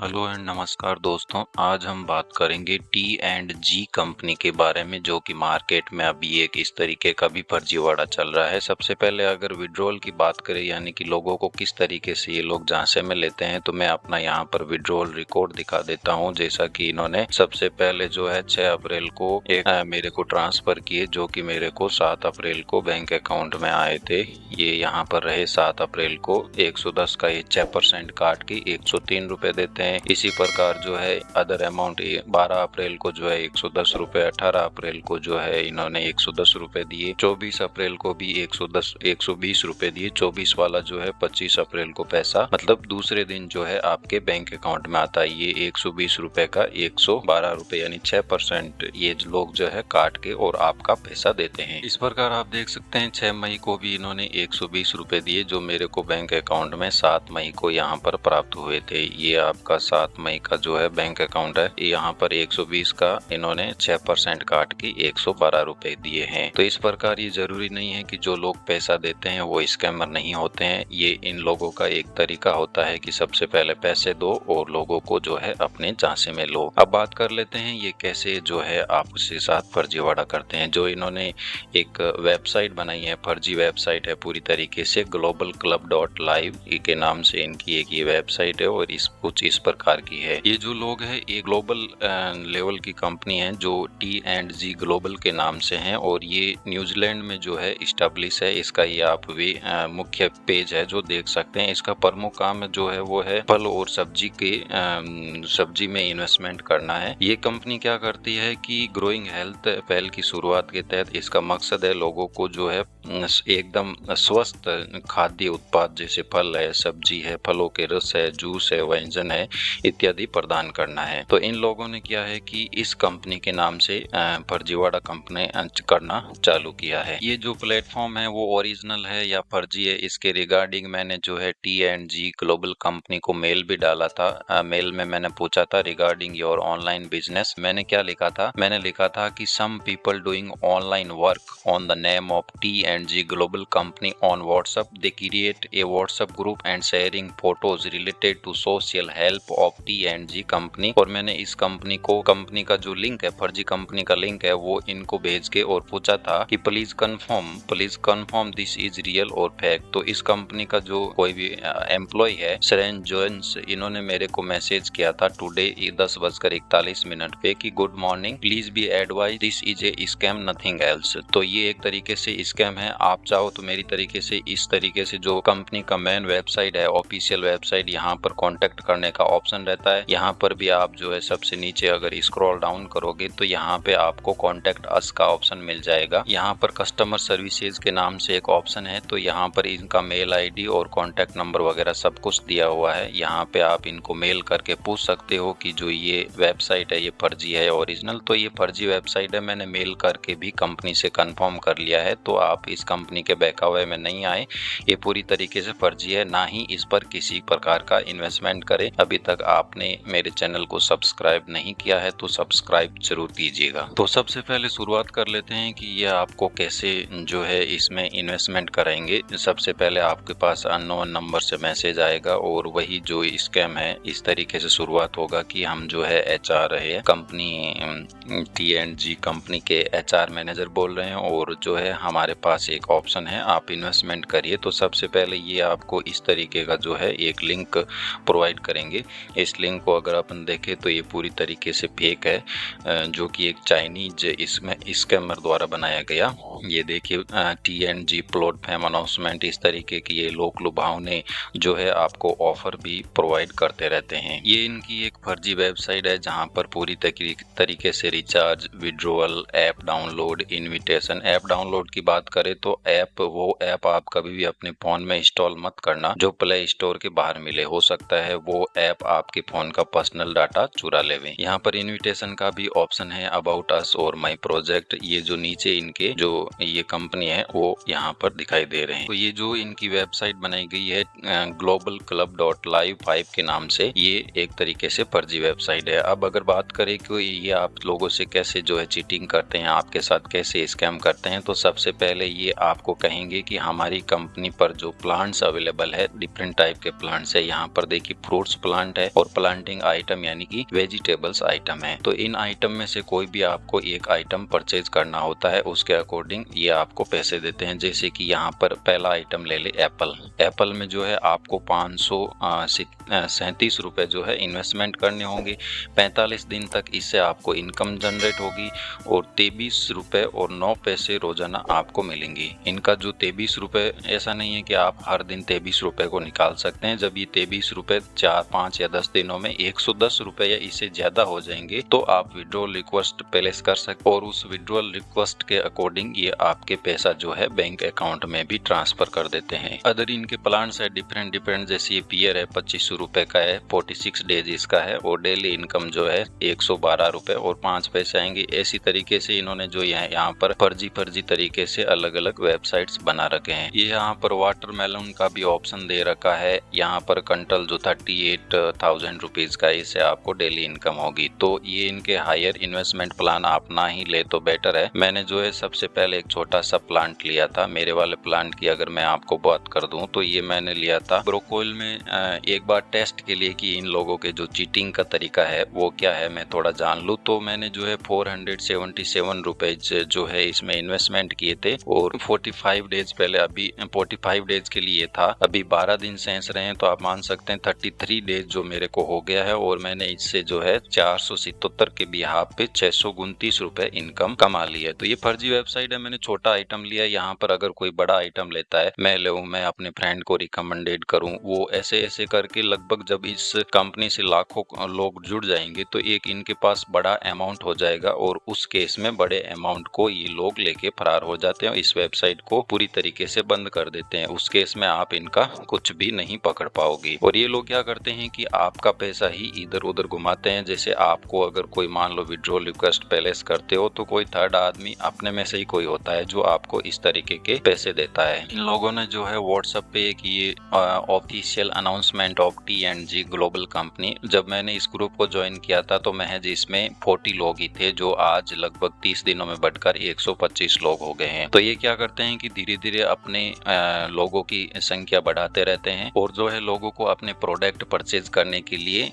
Hello and नमस्कार दोस्तों। आज हम बात करेंगे T&G कंपनी के बारे में, जो कि मार्केट में अभी एक इस तरीके का भी फर्जीवाड़ा चल रहा है। सबसे पहले अगर विड्रॉल की बात करें, यानी कि लोगों को किस तरीके से ये लोग झांसे में लेते हैं, तो मैं अपना यहाँ पर विड्रॉल रिकॉर्ड दिखा देता हूँ। जैसा कि इन्होंने सबसे पहले जो है 6 अप्रैल को मेरे को ट्रांसफर किए, जो कि मेरे को 7 अप्रैल को बैंक अकाउंट में आए थे। ये यहाँ पर रहे 7 अप्रैल को 110 का ये 6% काट के 103 रुपए देते हैं। इसी प्रकार जो है अदर अमाउंट 12 अप्रैल को जो है 110 रुपए, 18 अप्रैल को जो है इन्होंने 110 रुपए दिए, 24 अप्रैल को भी 120 रुपए दिए, 24 वाला जो है 25 अप्रैल को पैसा मतलब दूसरे दिन जो है आपके बैंक अकाउंट में आता है। ये 120 रुपए का 112 रुपए यानी 6% ये लोग जो है काट के और आपका पैसा देते हैं। इस प्रकार आप देख सकते हैं 6 मई को भी इन्होंने 120 रुपए दिए, जो मेरे को बैंक अकाउंट में 7 मई को यहाँ पर प्राप्त हुए थे। ये आपका 7 मई का जो है बैंक अकाउंट है। यहाँ पर 120 का इन्होंने 6% काट के 112 रुपए दिए हैं। तो इस प्रकार ये जरूरी नहीं है कि जो लोग पैसा देते हैं वो स्कैमर नहीं होते हैं। ये इन लोगों का एक तरीका होता है कि सबसे पहले पैसे दो और लोगों को जो है अपने झांसे में लो। अब बात कर लेते हैं ये कैसे जो है आपके साथ फर्जीवाड़ा करते हैं। जो इन्होंने एक वेबसाइट बनाई है, फर्जी वेबसाइट है पूरी तरीके से, globalclub.live के नाम से इनकी एक ये वेबसाइट है और कुछ इस प्रकार की है। ये जो लोग हैं ये ग्लोबल लेवल की कंपनी है जो T&G ग्लोबल के नाम से है और ये न्यूजीलैंड में जो है इस्टेब्लिश है। इसका ये आप भी मुख्य पेज है जो देख सकते हैं। इसका प्रमुख काम जो है वो है फल और सब्जी में इन्वेस्टमेंट करना है। ये कंपनी क्या करती है कि ग्रोइंग हेल्थ पहल की शुरुआत के तहत इसका मकसद है लोगों को जो है एकदम स्वस्थ खाद्य उत्पाद जैसे फल है, सब्जी है, फलों के रस है, जूस है, व्यंजन है इत्यादि प्रदान करना है। तो इन लोगों ने क्या है कि इस कंपनी के नाम से फर्जीवाड़ा कंपनी करना चालू किया है। ये जो प्लेटफॉर्म है वो ओरिजिनल है या फर्जी है, इसके रिगार्डिंग मैंने जो है T&G ग्लोबल कंपनी को मेल भी डाला था। मेल में मैंने पूछा था रिगार्डिंग योर ऑनलाइन बिजनेस। मैंने क्या लिखा था, मैंने लिखा था कि some people doing online work on the name of T&G global company on WhatsApp, they create a WhatsApp group and sharing photos related to social help of T&G company. और मैंने इस कंपनी का जो लिंक है, फर्जी company का link है, वो इनको भेज के और पूछा था कि please confirm this is real और फेक। तो इस कंपनी का जो कोई भी एम्प्लॉय है सरेन जोन्स, इन्होंने मेरे को मैसेज किया था टुडे 10:41 पे कि good morning, please be advise this is a scam nothing else. तो ये एक तरीके से स्कैम है। आप चाहो तो मेरी तरीके से इस तरीके से जो कंपनी का मेन वेबसाइट है, ऑफिशियल वेबसाइट, यहाँ पर कॉन्टेक्ट करने का ऑप्शन रहता है। यहाँ पर भी आप जो है सबसे नीचे अगर स्क्रॉल डाउन करोगे तो यहाँ पे आपको कॉन्टेक्ट अस का ऑप्शन मिल जाएगा। यहाँ पर कस्टमर सर्विसेज के नाम से एक ऑप्शन है, तो यहाँ पर इनका मेल आईडी और कॉन्टेक्ट नंबर वगैरह सब कुछ दिया हुआ है। यहाँ पे आप इनको मेल करके पूछ सकते हो कि जो ये वेबसाइट है ये फर्जी है ओरिजिनल। तो ये फर्जी वेबसाइट है, मैंने मेल करके भी कंपनी से कंफर्म कर लिया है। तो आप इस कंपनी के बहकावे में नहीं आए, ये पूरी तरीके से फर्जी है। ना ही इस पर किसी प्रकार का इन्वेस्टमेंट करें। अभी तक आपने मेरे चैनल को सब्सक्राइब नहीं किया है तो सब्सक्राइब जरूर कीजिएगा। तो सबसे पहले शुरुआत कर लेते हैं कि ये आपको कैसे जो है इसमें इन्वेस्टमेंट कराएंगे। सबसे पहले आपके पास अननोन नंबर से मैसेज आएगा और वही जो स्कैम है इस तरीके से शुरुआत होगा कि हम जो है HR है कंपनी T&G कंपनी के HR मैनेजर बोल रहे हैं और जो है हमारे पास एक ऑप्शन है आप इन्वेस्टमेंट करिए। तो सबसे पहले ये आपको इस तरीके का जो है एक लिंक प्रोवाइड करेंगे। इस लिंक को अगर अपन देखें तो ये पूरी तरीके से फेक है, जो कि एक चाइनीज इसमें स्कैमर द्वारा बनाया गया। ये देखिए T&G प्लेटफॉर्म अनाउंसमेंट, इस तरीके की ये लोक लुभावने जो है आपको ऑफर भी प्रोवाइड करते रहते हैं। ये इनकी एक फर्जी वेबसाइट है जहां पर पूरी तरीके से recharge, withdrawal, app download, invitation. App download की बात करें तो वो ऐप आप कभी भी अपने फोन में इंस्टॉल मत करना जो प्ले स्टोर के बाहर मिले। हो सकता है वो ऐप आपके फोन का पर्सनल डाटा चुरा लेवे। यहाँ पर इनविटेशन का भी ऑप्शन है, अबाउट अस और माई प्रोजेक्ट। ये जो नीचे इनके जो ये कंपनी है वो यहाँ पर दिखाई दे रहे हैं। तो ये जो इनकी वेबसाइट बनाई गई है globalclub.live 5 के नाम से, ये एक तरीके से फर्जी वेबसाइट है। अब अगर बात करें कि ये आप लोगों से कैसे जो है चीटिंग करते हैं, आपके साथ कैसे स्कैम करते हैं, तो सबसे पहले ये आपको कहेंगे कि हमारी कंपनी पर जो प्लांट्स अवेलेबल है, डिफरेंट टाइप के प्लांट्स है। यहाँ पर देखिए फ्रूट्स प्लांट प्लांट है और प्लांटिंग आइटम यानी कि वेजिटेबल्स आइटम है। तो इन आइटम में से कोई भी आपको एक आइटम परचेज करना होता है, उसके अकॉर्डिंग ये आपको पैसे देते हैं। जैसे कि यहाँ पर पहला आइटम ले ले एप्पल। एप्पल में जो है आपको 537 रुपए जो है इन्वेस्टमेंट करने होंगे। 45 दिन तक इससे आपको इनकम जनरेट होगी और 23 रुपए और 9 पैसे रोजाना आपको मिलेंगे। इनका जो 23 रुपए, ऐसा नहीं है कि आप हर दिन 23 रुपए को निकाल सकते हैं। जब ये 23 रुपए 4, 5 या 10 दिनों में 110 रुपए या इससे ज्यादा हो जाएंगे तो आप विड्रॉल रिक्वेस्ट प्लेस कर सकते और उस विड्रॉल रिक्वेस्ट के अकॉर्डिंग ये आपके पैसा जो है बैंक अकाउंट में भी ट्रांसफर कर देते हैं। अदर इनके प्लान्स है डिफरेंट, जैसे ये पियर है 25 रुपए का है, 46 डेज इसका है और डेली इनकम जो है 112 रुपए और 5 पैसे आएंगे। ऐसी तरीके से इन्होंने जो यहाँ पर फर्जी तरीके से अलग अलग वेबसाइट्स बना रखे हैं। ये यहाँ पर वाटरमेलन का भी ऑप्शन दे रखा है। यहाँ पर कंटल जो 38,000 रुपीज का, इससे आपको डेली इनकम होगी। तो ये इनके हायर इन्वेस्टमेंट प्लान आप ना ही ले तो बेटर है। मैंने जो है सबसे पहले एक छोटा सा प्लांट लिया था। मेरे वाले प्लांट की अगर मैं आपको बात कर दूं तो ये मैंने लिया था ब्रोकोइल में एक बार टेस्ट के लिए कि इन लोगों के जो चीटिंग का तरीका है वो क्या है, मैं थोड़ा जान लूं। तो मैंने जो है 477 रुपीज जो है इसमें इन्वेस्टमेंट किए थे और 45 डेज पहले, अभी 45 डेज के लिए था, अभी 12 दिन सेंस रहे हैं तो आप मान सकते हैं 33 डेज जो मेरे को हो गया है और मैंने इससे जो है 477 के बिहाफ पे 629 रुपए इनकम कमा ली है। तो ये फर्जी वेबसाइट है। मैंने छोटा आइटम लिया। यहाँ पर अगर कोई बड़ा आइटम लेता है, मैं अपने फ्रेंड को रिकमेंडेड करूं, वो ऐसे करके लगभग जब इस कंपनी से लाखों लोग जुड़ जाएंगे तो एक इनके पास बड़ा अमाउंट हो जाएगा और उस केस में बड़े अमाउंट को ये लोग लेके फरार हो जाते हैं, इस वेबसाइट को पूरी तरीके से बंद कर देते हैं। उस केस में आप इनका कुछ भी नहीं पकड़ पाओगे। और ये लोग क्या करते हैं कि आपका पैसा ही इधर उधर घुमाते हैं। जैसे आपको अगर कोई मान लो विड्रॉल रिक्वेस्ट प्लेस करते हो तो कोई थर्ड आदमी अपने में से ही कोई होता है जो आपको इस तरीके के पैसे देता है। इन लोगों ने जो है व्हाट्सएप पे एक ये official announcement of T&G global company, जब मैंने इस ग्रुप को ज्वाइन किया था तो महज इसमें 40 लोग ही थे, जो आज लगभग 30 दिनों में बढ़कर 125 लोग हो गए हैं। तो ये क्या करते हैं कि धीरे धीरे अपने लोगों की संख्या बढ़ाते रहते हैं और जो है लोगों को अपने प्रोडक्ट परचेज करने के लिए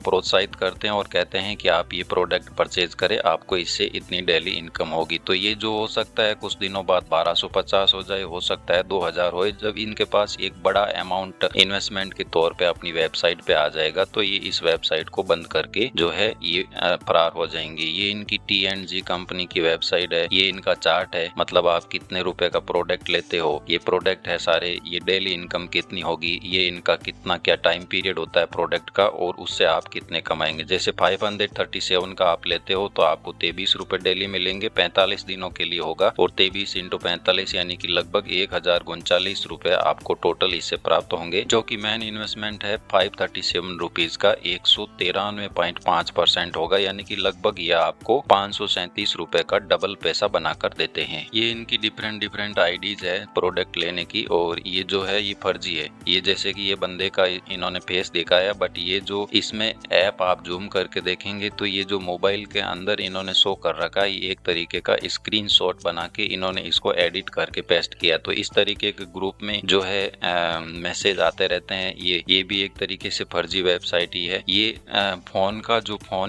प्रोत्साहित करते हैं और कहते हैं कि आप ये प्रोडक्ट परचेज करें, आपको इससे इतनी डेली इनकम होगी। तो ये जो हो सकता है कुछ दिनों बाद 1250 हो जाए, हो सकता है 2000 हो। जब इनके पास एक बड़ा अमाउंट इन्वेस्टमेंट के तौर पे अपनी वेबसाइट पे आ जाएगा तो ये इस वेबसाइट को बंद करके जो है ये फरार हो जाएंगे। ये इनकी T&G कंपनी की वेबसाइट है। ये इनका चार्ट है, मतलब आप कितने रुपए का प्रोडक्ट लेते हो, ये प्रोडक्ट है सारे, ये डेली इनकम कितनी होगी, ये इनका कितना क्या टाइम पीरियड होता है प्रोडक्ट का और उससे आप कितने कमाएंगे। जैसे 537 का आप लेते हो तो आपको 23 रुपए डेली मिलेंगे, 45 दिनों के लिए होगा और 23 इंटू 45 यानी कि लगभग 1039 रुपए आपको टोटल इससे प्राप्त होंगे, जो कि मेन इन्वेस्टमेंट है 537 रुपीज का 193.5% होगा, यानी कि लगभग यह आपको 537 रुपए का डबल पैसा बनाकर देते हैं। ये इनकी डिफरेंट आईडीज है प्रोडक्ट लेने की और ये जो है ये फर्जी है। ये जैसे कि ये बंदे का इन्होंने फेस दिखाया, बट ये जो इसमें ऐप आप जूम करके देखेंगे तो ये जो मोबाइल के अंदर इन्होंने शो कर रखा है, ये एक तरीके का स्क्रीनशॉट बना के इन्होंने इसको एडिट करके पेस्ट किया। तो इस तरीके के ग्रुप में जो है मैसेज आते रहते हैं। ये भी एक तरीके से फर्जी वेबसाइट ही है। ये फोन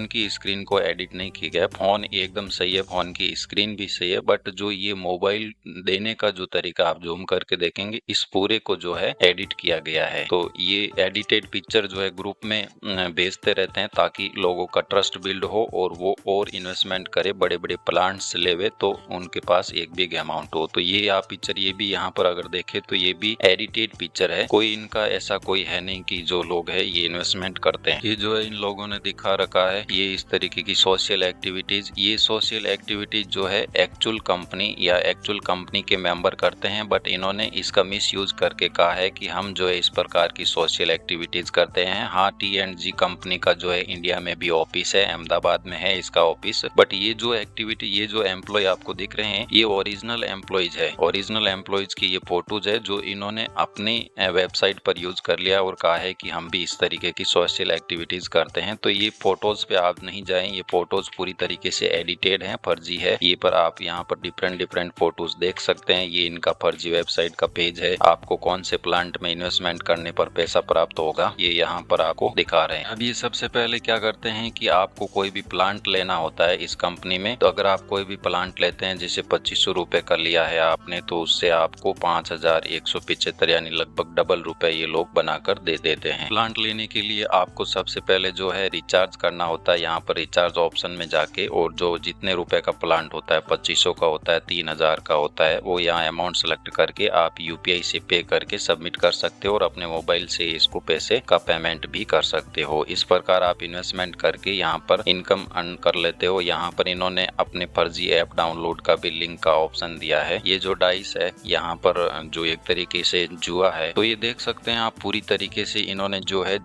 की स्क्रीन को एडिट नहीं किया गया। फोन एकदम सही है, फोन की स्क्रीन भी सही है, बट जो ये मोबाइल देने का जो तरीका आप जूम करके देखेंगे, इस पूरे को जो है एडिट किया गया है। तो ये एडिटेड पिक्चर जो है ग्रुप में भेजते रहते हैं ताकि लोगों का ट्रस्ट बिल्ड हो और वो और इन्वेस्टमेंट करे, बड़े बड़े प्लांट्स लेवे तो उनके पास एक बिग अमाउंट हो। तो ये आप पिक्चर, ये भी यहाँ पर अगर देखे तो ये भी एडिटेड पिक्चर है। कोई इनका ऐसा कोई है नहीं कि जो लोग है ये इन्वेस्टमेंट करते हैं। ये जो है इन लोगों ने दिखा रखा है ये इस तरीके की सोशल एक्टिविटीज। ये सोशल एक्टिविटीज जो है एक्चुअल कंपनी या एक्चुअल कंपनी के मेंबर करते हैं, बट इन्होंने इसका मिस यूज करके कहा है कि हम जो है इस प्रकार की सोशल एक्टिविटीज करते हैं। हाँ, T&G कंपनी का जो है इंडिया में भी ऑफिस है, अहमदाबाद में है इसका ऑफिस, बट ये जो एक्टिविटी, ये जो एम्प्लॉय आपको दिख रहे हैं ये ओरिजिनल एम्प्लॉयज है। ओरिजिनल एम्प्लॉयज की ये फोटोज है जो इन्होंने अपनी वेबसाइट पर यूज कर लिया और कहा है कि हम भी इस तरीके की सोशल एक्टिविटीज करते हैं। तो ये फोटोज पे आप नहीं जाएं, ये फोटोज पूरी तरीके से एडिटेड हैं, फर्जी है। ये पर आप यहाँ पर डिफरेंट फोटोज देख सकते हैं। ये इनका फर्जी वेबसाइट का पेज है। आपको कौन से प्लांट में इन्वेस्टमेंट करने पर पैसा प्राप्त होगा ये यहाँ यहाँ पर आपको दिखा रहे हैं। अभी सबसे पहले क्या करते हैं कि आपको कोई भी प्लांट लेना होता है इस कंपनी में, तो अगर आप कोई भी प्लांट लेते हैं जैसे 2500 रुपए का लिया है आपने, तो उससे आपको 5175 यानी लगभग डबल रुपए ये लोग बनाकर दे देते हैं। प्लांट लेने के लिए आपको सबसे पहले जो है रिचार्ज करना होता है यहाँ पर रिचार्ज ऑप्शन में जाके, और जो जितने रुपए का प्लांट होता है 2500 का होता है, 3000 का होता है, वो यहाँ अमाउंट सेलेक्ट करके आप यूपीआई से पे करके सबमिट कर सकते हो और अपने मोबाइल से इसको पैसे का पेमेंट भी कर सकते हो। इस प्रकार आप इन्वेस्टमेंट करके यहाँ पर इनकम अर्न कर लेते हो। यहाँ पर इन्होंने अपने फर्जी ऐप डाउनलोड का भी लिंक का ऑप्शन दिया है। ये जो डाइस है यहाँ पर जो एक तरीके से जुआ है, तो ये देख सकते हैं आप पूरी तरीके से इन्होंने जो है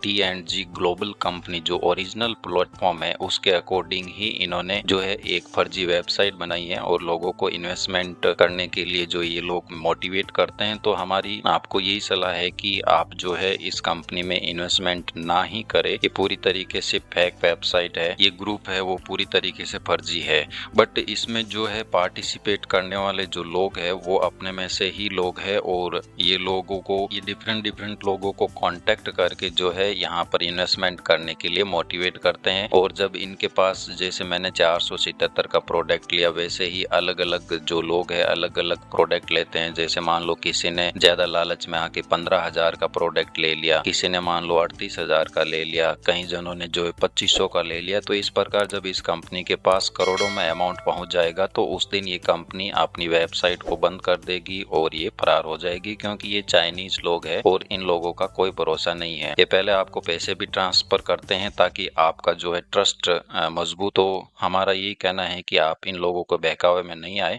T&G ग्लोबल कंपनी जो ओरिजिनल प्लेटफॉर्म है उसके अकॉर्डिंग ही इन्होंने जो है एक फर्जी वेबसाइट बनाई है और लोगों को इन्वेस्टमेंट करने के लिए जो ये लोग मोटिवेट करते हैं। तो हमारी आपको यही सलाह है कि आप जो है इस कंपनी में इन्वेस्टमेंट ना ही करें। ये पूरी तरीके से फेक वेबसाइट है, ये ग्रुप है वो पूरी तरीके से फर्जी है। बट इसमें जो है पार्टिसिपेट करने वाले जो लोग हैं वो अपने में से ही लोग हैं और ये लोगों को ये डिफरेंट लोगों को कांटेक्ट करके जो है यहाँ पर इन्वेस्टमेंट करने के लिए मोटिवेट करते हैं। और जब इनके पास जैसे मैंने 477 का प्रोडक्ट लिया, वैसे ही अलग अलग जो लोग हैं अलग अलग प्रोडक्ट लेते हैं। जैसे मान लो किसी ने ज्यादा लालच में आके 15,000 का प्रोडक्ट ले लिया, किसी ने मान लो 38,000 का ले लिया, कई जनों ने जो है 2500 का ले लिया। तो इस प्रकार जब इस कंपनी के पास करोड़ों में अमाउंट पहुंच जाएगा तो उस दिन ये कंपनी अपनी वेबसाइट को बंद कर देगी और ये फरार हो जाएगी, क्योंकि ये चाइनीज लोग हैं और इन लोगों का कोई भरोसा नहीं है। ये पहले आपको पैसे भी ट्रांसफर करते हैं ताकि आपका जो है ट्रस्ट मजबूत हो। हमारा यही कहना है कि आप इन लोगों को बहकावे में नहीं आए